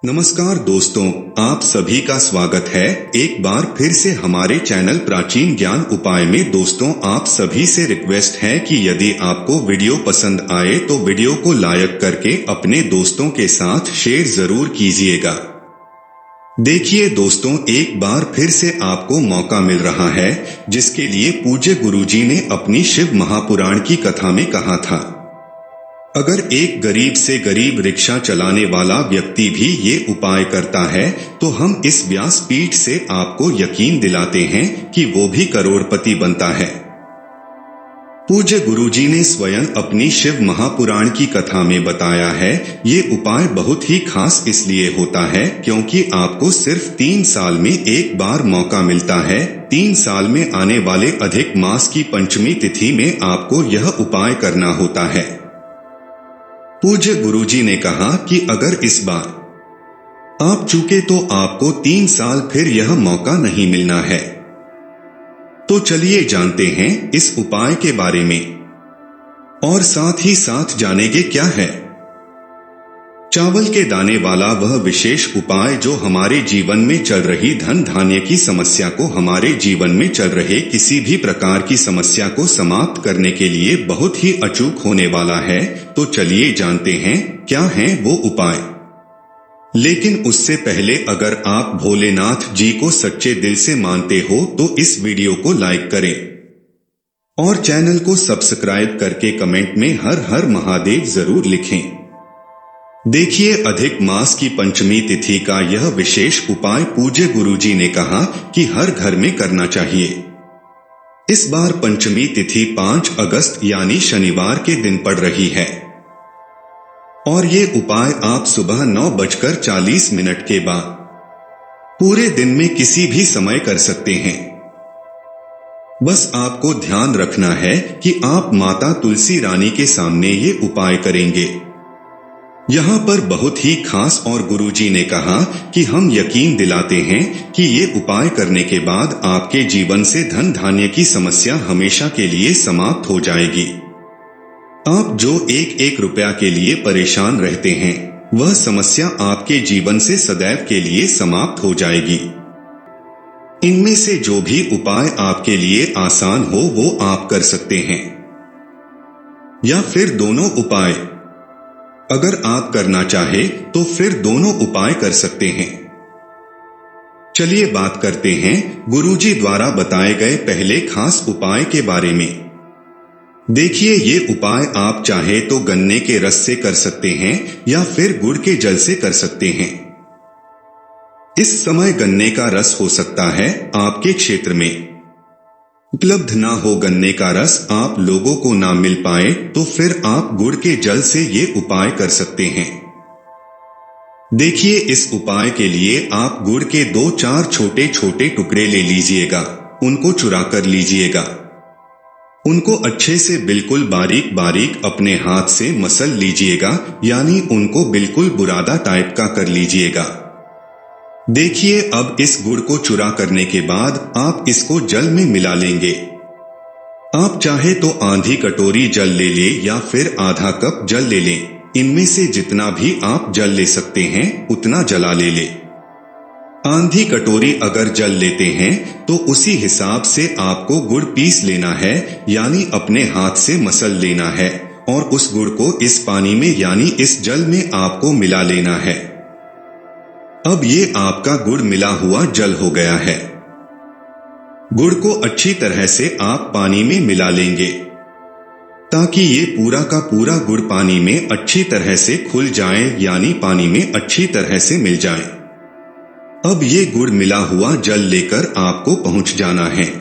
नमस्कार दोस्तों, आप सभी का स्वागत है एक बार फिर से हमारे चैनल प्राचीन ज्ञान उपाय में। दोस्तों, आप सभी से रिक्वेस्ट है कि यदि आपको वीडियो पसंद आए तो वीडियो को लाइक करके अपने दोस्तों के साथ शेयर जरूर कीजिएगा। देखिए दोस्तों, एक बार फिर से आपको मौका मिल रहा है जिसके लिए पूज्य गुरुजी ने अपनी शिव महापुराण की कथा में कहा था। अगर एक गरीब से गरीब रिक्शा चलाने वाला व्यक्ति भी ये उपाय करता है तो हम इस व्यासपीठ से आपको यकीन दिलाते हैं कि वो भी करोड़पति बनता है। पूज्य गुरुजी ने स्वयं अपनी शिव महापुराण की कथा में बताया है। ये उपाय बहुत ही खास इसलिए होता है क्योंकि आपको सिर्फ 3 साल में एक बार मौका मिलता है। 3 साल में आने वाले अधिक मास की पंचमी तिथि में आपको यह उपाय करना होता है। पूज्य गुरुजी ने कहा कि अगर इस बार आप चूके तो आपको 3 साल फिर यह मौका नहीं मिलना है। तो चलिए जानते हैं इस उपाय के बारे में और साथ ही साथ जानेंगे क्या है चावल के दाने वाला वह विशेष उपाय जो हमारे जीवन में चल रही धन धान्य की समस्या को, हमारे जीवन में चल रहे किसी भी प्रकार की समस्या को समाप्त करने के लिए बहुत ही अचूक होने वाला है। तो चलिए जानते हैं क्या है वो उपाय। लेकिन उससे पहले अगर आप भोलेनाथ जी को सच्चे दिल से मानते हो तो इस वीडियो को लाइक करें और चैनल को सब्सक्राइब करके कमेंट में हर हर महादेव जरूर लिखें। देखिए, अधिक मास की पंचमी तिथि का यह विशेष उपाय पूज्य गुरुजी ने कहा कि हर घर में करना चाहिए। इस बार पंचमी तिथि 5 अगस्त यानी शनिवार के दिन पड़ रही है और ये उपाय आप सुबह 9:40 के बाद पूरे दिन में किसी भी समय कर सकते हैं। बस आपको ध्यान रखना है कि आप माता तुलसी रानी के सामने ये उपाय करेंगे। यहाँ पर बहुत ही खास और गुरुजी ने कहा कि हम यकीन दिलाते हैं कि ये उपाय करने के बाद आपके जीवन से धन धान्य की समस्या हमेशा के लिए समाप्त हो जाएगी। आप जो एक रुपया के लिए परेशान रहते हैं वह समस्या आपके जीवन से सदैव के लिए समाप्त हो जाएगी। इनमें से जो भी उपाय आपके लिए आसान हो वो आप कर सकते हैं या फिर दोनों उपाय अगर आप करना चाहे तो फिर दोनों उपाय कर सकते हैं। चलिए बात करते हैं गुरुजी द्वारा बताए गए पहले खास उपाय के बारे में। देखिए, ये उपाय आप चाहे तो गन्ने के रस से कर सकते हैं या फिर गुड़ के जल से कर सकते हैं। इस समय गन्ने का रस हो सकता है आपके क्षेत्र में उपलब्ध ना हो, गन्ने का रस आप लोगों को ना मिल पाए तो फिर आप गुड़ के जल से ये उपाय कर सकते हैं। देखिए, इस उपाय के लिए आप गुड़ के 2-4 छोटे छोटे टुकड़े ले लीजिएगा, उनको चुरा कर लीजिएगा। उनको अच्छे से बिल्कुल बारीक बारीक अपने हाथ से मसल लीजिएगा, यानी उनको बिल्कुल बुरादा टाइप का कर लीजिएगा। देखिए, अब इस गुड़ को चुरा करने के बाद आप इसको जल में मिला लेंगे। आप चाहे तो आधी कटोरी जल ले लें या फिर आधा कप जल ले लें। इनमें से जितना भी आप जल ले सकते हैं उतना जला ले लें। आधी कटोरी अगर जल लेते हैं तो उसी हिसाब से आपको गुड़ पीस लेना है, यानी अपने हाथ से मसल लेना है और उस गुड़ को इस पानी में यानी इस जल में आपको मिला लेना है। अब ये आपका गुड़ मिला हुआ जल हो गया है। गुड़ को अच्छी तरह से आप पानी में मिला लेंगे ताकि ये पूरा का पूरा गुड़ पानी में अच्छी तरह से खुल जाए, यानी पानी में अच्छी तरह से मिल जाए। अब ये गुड़ मिला हुआ जल लेकर आपको पहुंच जाना है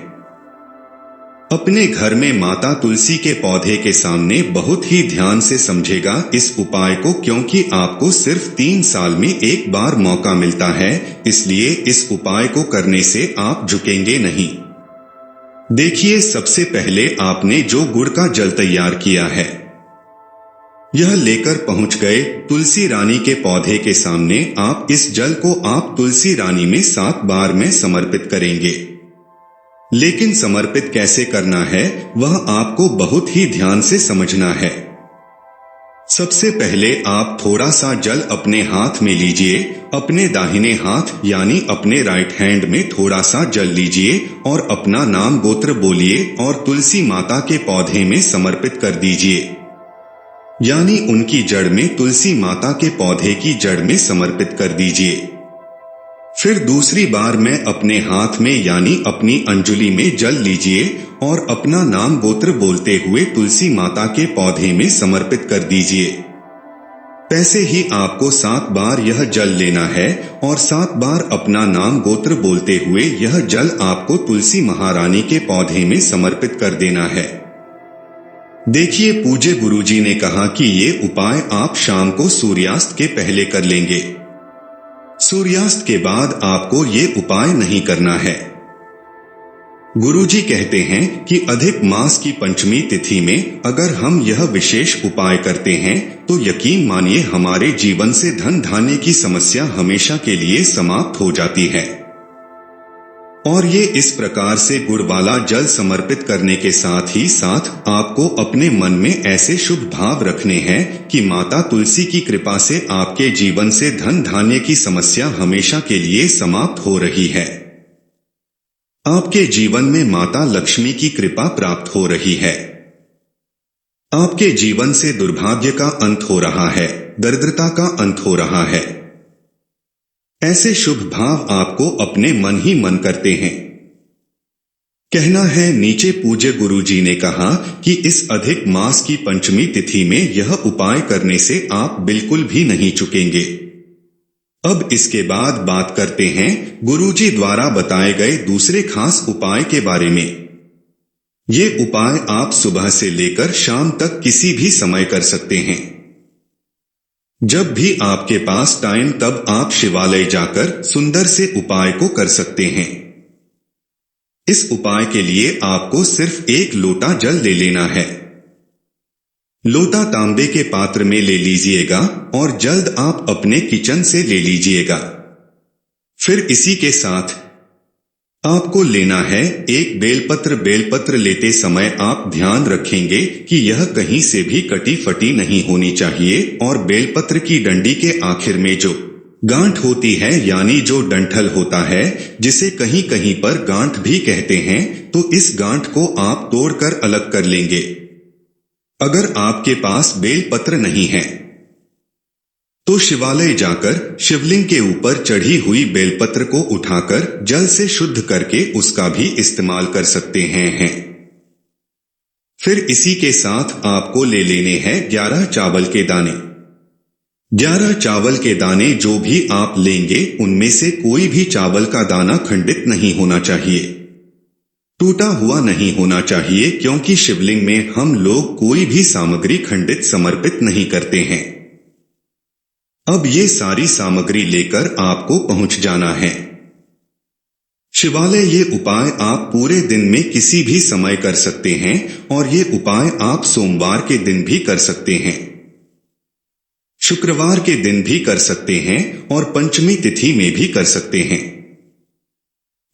अपने घर में माता तुलसी के पौधे के सामने। बहुत ही ध्यान से समझेगा इस उपाय को, क्योंकि आपको सिर्फ 3 साल में एक बार मौका मिलता है, इसलिए इस उपाय को करने से आप झुकेंगे नहीं। देखिए, सबसे पहले आपने जो गुड़ का जल तैयार किया है यह लेकर पहुंच गए तुलसी रानी के पौधे के सामने। आप इस जल को आप तुलसी रानी में 7 बार में समर्पित करेंगे। लेकिन समर्पित कैसे करना है वह आपको बहुत ही ध्यान से समझना है। सबसे पहले आप थोड़ा सा जल अपने हाथ में लीजिए, अपने दाहिने हाथ यानी अपने राइट हैंड में थोड़ा सा जल लीजिए और अपना नाम गोत्र बोलिए और तुलसी माता के पौधे में समर्पित कर दीजिए, यानी उनकी जड़ में, तुलसी माता के पौधे की जड़ में समर्पित कर दीजिए। फिर दूसरी बार में अपने हाथ में यानी अपनी अंजुली में जल लीजिए और अपना नाम गोत्र बोलते हुए तुलसी माता के पौधे में समर्पित कर दीजिए। वैसे ही आपको 7 बार यह जल लेना है और 7 बार अपना नाम गोत्र बोलते हुए यह जल आपको तुलसी महारानी के पौधे में समर्पित कर देना है। देखिए, पूज्य गुरुजी ने कहा कि ये उपाय आप शाम को सूर्यास्त के पहले कर लेंगे। सूर्यास्त के बाद आपको ये उपाय नहीं करना है। गुरुजी कहते हैं कि अधिक मास की पंचमी तिथि में अगर हम यह विशेष उपाय करते हैं तो यकीन मानिए हमारे जीवन से धन धान्य की समस्या हमेशा के लिए समाप्त हो जाती है। और ये इस प्रकार से गुड़ वाला जल समर्पित करने के साथ ही साथ आपको अपने मन में ऐसे शुभ भाव रखने हैं कि माता तुलसी की कृपा से आपके जीवन से धन धान्य की समस्या हमेशा के लिए समाप्त हो रही है। आपके जीवन में माता लक्ष्मी की कृपा प्राप्त हो रही है। आपके जीवन से दुर्भाग्य का अंत हो रहा है, दरिद्रता का अंत हो रहा है। ऐसे शुभ भाव आपको अपने मन ही मन करते हैं। कहना है नीचे पूज्य गुरुजी ने कहा कि इस अधिक मास की पंचमी तिथि में यह उपाय करने से आप बिल्कुल भी नहीं चूकेंगे। अब इसके बाद बात करते हैं गुरुजी द्वारा बताए गए दूसरे खास उपाय के बारे में। ये उपाय आप सुबह से लेकर शाम तक किसी भी समय कर सकते हैं। जब भी आपके पास टाइम तब आप शिवालय जाकर सुंदर से उपाय को कर सकते हैं। इस उपाय के लिए आपको सिर्फ 1 लोटा जल ले लेना है। लोटा तांबे के पात्र में ले लीजिएगा और जल्द आप अपने किचन से ले लीजिएगा। फिर इसी के साथ आपको लेना है एक बेलपत्र। बेलपत्र लेते समय आप ध्यान रखेंगे कि यह कहीं से भी कटी फटी नहीं होनी चाहिए और बेलपत्र की डंडी के आखिर में जो गांठ होती है यानी जो डंठल होता है, जिसे कहीं कहीं पर गांठ भी कहते हैं, तो इस गांठ को आप तोड़कर अलग कर लेंगे। अगर आपके पास बेलपत्र नहीं है तो शिवालय जाकर शिवलिंग के ऊपर चढ़ी हुई बेलपत्र को उठाकर जल से शुद्ध करके उसका भी इस्तेमाल कर सकते हैं। फिर इसी के साथ आपको ले लेने हैं 11 चावल के दाने। 11 चावल के दाने जो भी आप लेंगे उनमें से कोई भी चावल का दाना खंडित नहीं होना चाहिए, टूटा हुआ नहीं होना चाहिए, क्योंकि शिवलिंग में हम लोग कोई भी सामग्री खंडित समर्पित नहीं करते हैं। अब ये सारी सामग्री लेकर आपको पहुंच जाना है शिवालय। ये उपाय आप पूरे दिन में किसी भी समय कर सकते हैं और ये उपाय आप सोमवार के दिन भी कर सकते हैं, शुक्रवार के दिन भी कर सकते हैं और पंचमी तिथि में भी कर सकते हैं।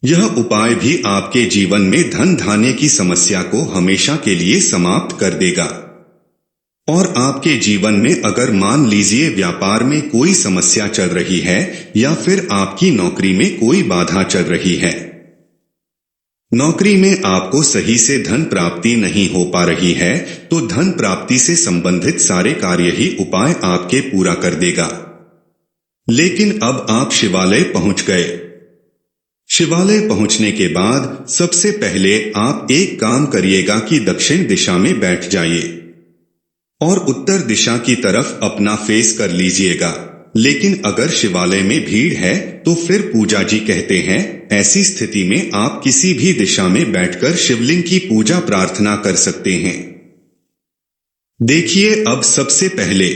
यह उपाय भी आपके जीवन में धन धान्य की समस्या को हमेशा के लिए समाप्त कर देगा। और आपके जीवन में अगर मान लीजिए व्यापार में कोई समस्या चल रही है या फिर आपकी नौकरी में कोई बाधा चल रही है, नौकरी में आपको सही से धन प्राप्ति नहीं हो पा रही है, तो धन प्राप्ति से संबंधित सारे कार्य ही उपाय आपके पूरा कर देगा। लेकिन अब आप शिवालय पहुंच गए। शिवालय पहुंचने के बाद सबसे पहले आप एक काम करिएगा कि दक्षिण दिशा में बैठ जाइए और उत्तर दिशा की तरफ अपना फेस कर लीजिएगा। लेकिन अगर शिवालय में भीड़ है तो फिर पूजा जी कहते हैं ऐसी स्थिति में आप किसी भी दिशा में बैठकर शिवलिंग की पूजा प्रार्थना कर सकते हैं। देखिए, अब सबसे पहले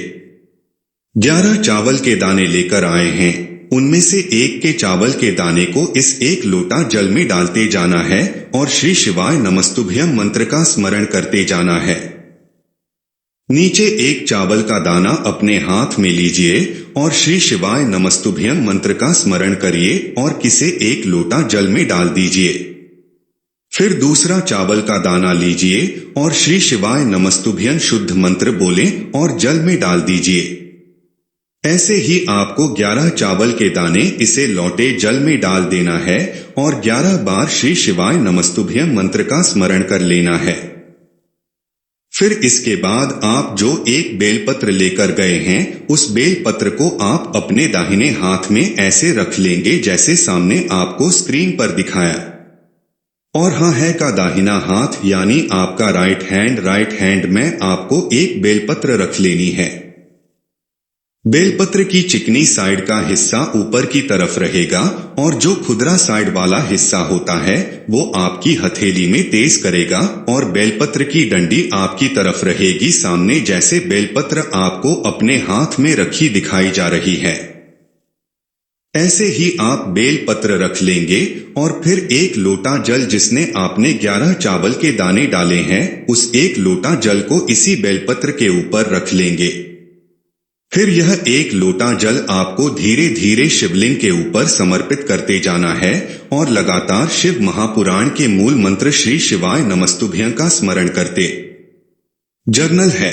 11 चावल के दाने लेकर आए हैं। उनमें से एक के चावल के दाने को इस 1 लोटा जल में डालते जाना है और श्री शिवाय नमस्तुभ्यम मंत्र का स्मरण करते जाना है। नीचे 1 चावल का दाना अपने हाथ में लीजिए और श्री शिवाय नमस्तुभ्यम मंत्र का स्मरण करिए और किसे 1 लोटा जल में डाल दीजिए। फिर दूसरा चावल का दाना लीजिए और श्री शिवाय नमस्तुभ्यं शुद्ध मंत्र बोलें और जल में डाल दीजिए। ऐसे ही आपको 11 चावल के दाने इसे लौटे जल में डाल देना है और 11 बार श्री शिवाय नमस्तुभ्यं मंत्र का स्मरण कर लेना है। फिर इसके बाद आप जो एक बेलपत्र लेकर गए हैं, उस बेलपत्र को आप अपने दाहिने हाथ में ऐसे रख लेंगे जैसे सामने आपको स्क्रीन पर दिखाया। और हाँ है का दाहिना हाथ यानी आपका राइट हैंड में आपको एक बेलपत्र रख लेनी है। बेलपत्र की चिकनी साइड का हिस्सा ऊपर की तरफ रहेगा और जो खुदरा साइड वाला हिस्सा होता है वो आपकी हथेली में तेज करेगा और बेलपत्र की डंडी आपकी तरफ रहेगी सामने जैसे बेलपत्र आपको अपने हाथ में रखी दिखाई जा रही है। ऐसे ही आप बेलपत्र रख लेंगे और फिर एक लोटा जल जिसने आपने 11 चावल के दाने डाले हैं, उस एक लोटा जल को इसी बेलपत्र के ऊपर रख लेंगे। फिर यह एक लोटा जल आपको धीरे धीरे शिवलिंग के ऊपर समर्पित करते जाना है और लगातार शिव महापुराण के मूल मंत्र श्री शिवाय नमस्तुभ्यं का स्मरण करते। जर्नल है।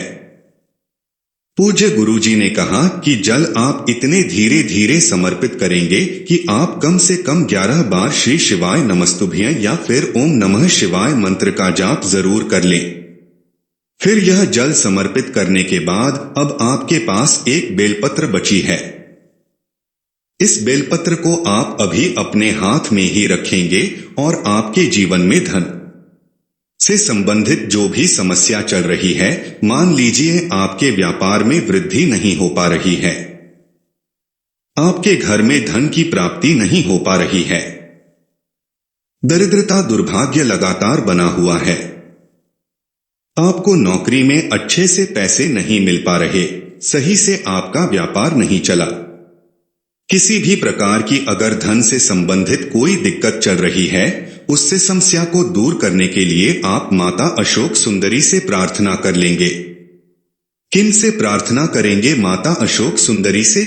पूज्य गुरुजी ने कहा कि जल आप इतने धीरे धीरे समर्पित करेंगे कि आप कम से कम 11 बार श्री शिवाय नमस्तुभ्यं या फिर ओम नमः शिवाय मंत्र का जाप जरूर कर लें। फिर यह जल समर्पित करने के बाद अब आपके पास एक बेलपत्र बची है। इस बेलपत्र को आप अभी अपने हाथ में ही रखेंगे और आपके जीवन में धन से संबंधित जो भी समस्या चल रही है, मान लीजिए आपके व्यापार में वृद्धि नहीं हो पा रही है, आपके घर में धन की प्राप्ति नहीं हो पा रही है, दरिद्रता दुर्भाग्य लगातार बना हुआ है, आपको नौकरी में अच्छे से पैसे नहीं मिल पा रहे, सही से आपका व्यापार नहीं चला, किसी भी प्रकार की अगर धन से संबंधित कोई दिक्कत चल रही है, उससे समस्या को दूर करने के लिए आप माता अशोक सुंदरी से प्रार्थना कर लेंगे। किन से प्रार्थना करेंगे? माता अशोक सुंदरी से।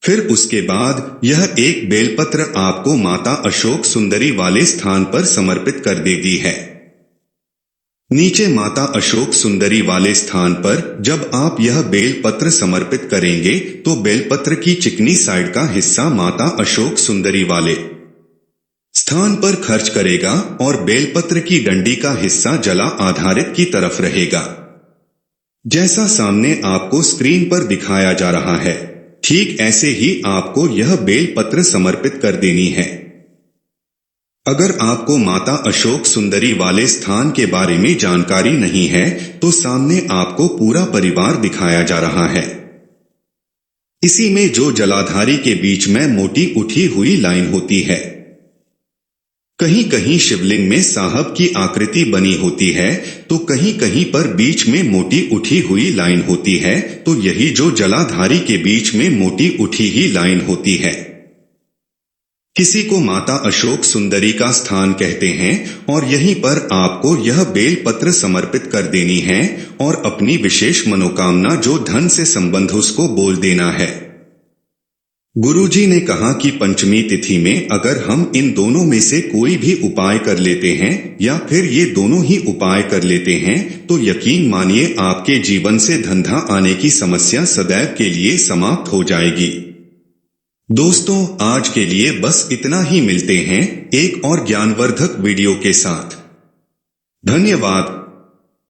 फिर उसके बाद यह एक बेलपत्र आपको माता अशोक सुंदरी वाले स्थान पर समर्पित कर देगी है। नीचे माता अशोक सुंदरी वाले स्थान पर जब आप यह बेलपत्र समर्पित करेंगे तो बेलपत्र की चिकनी साइड का हिस्सा माता अशोक सुंदरी वाले स्थान पर खर्च करेगा और बेलपत्र की डंडी का हिस्सा जला आधारित की तरफ रहेगा, जैसा सामने आपको स्क्रीन पर दिखाया जा रहा है। ठीक ऐसे ही आपको यह बेलपत्र समर्पित कर देनी है। अगर आपको माता अशोक सुंदरी वाले स्थान के बारे में जानकारी नहीं है तो सामने आपको पूरा परिवार दिखाया जा रहा है। इसी में जो जलाधारी के बीच में मोटी उठी हुई लाइन होती है, कहीं कहीं शिवलिंग में साहब की आकृति बनी होती है तो कहीं कहीं पर बीच में मोटी उठी हुई लाइन होती है, तो यही जो जलाधारी के बीच में मोटी उठी ही लाइन होती है, किसी को माता अशोक सुंदरी का स्थान कहते हैं। और यहीं पर आपको यह बेलपत्र समर्पित कर देनी है और अपनी विशेष मनोकामना जो धन से संबंध उसको बोल देना है। गुरुजी ने कहा कि पंचमी तिथि में अगर हम इन दोनों में से कोई भी उपाय कर लेते हैं या फिर ये दोनों ही उपाय कर लेते हैं तो यकीन मानिए आपके जीवन से धंधा आने की समस्या सदैव के लिए समाप्त हो जाएगी। दोस्तों, आज के लिए बस इतना ही। मिलते हैं एक और ज्ञानवर्धक वीडियो के साथ। धन्यवाद।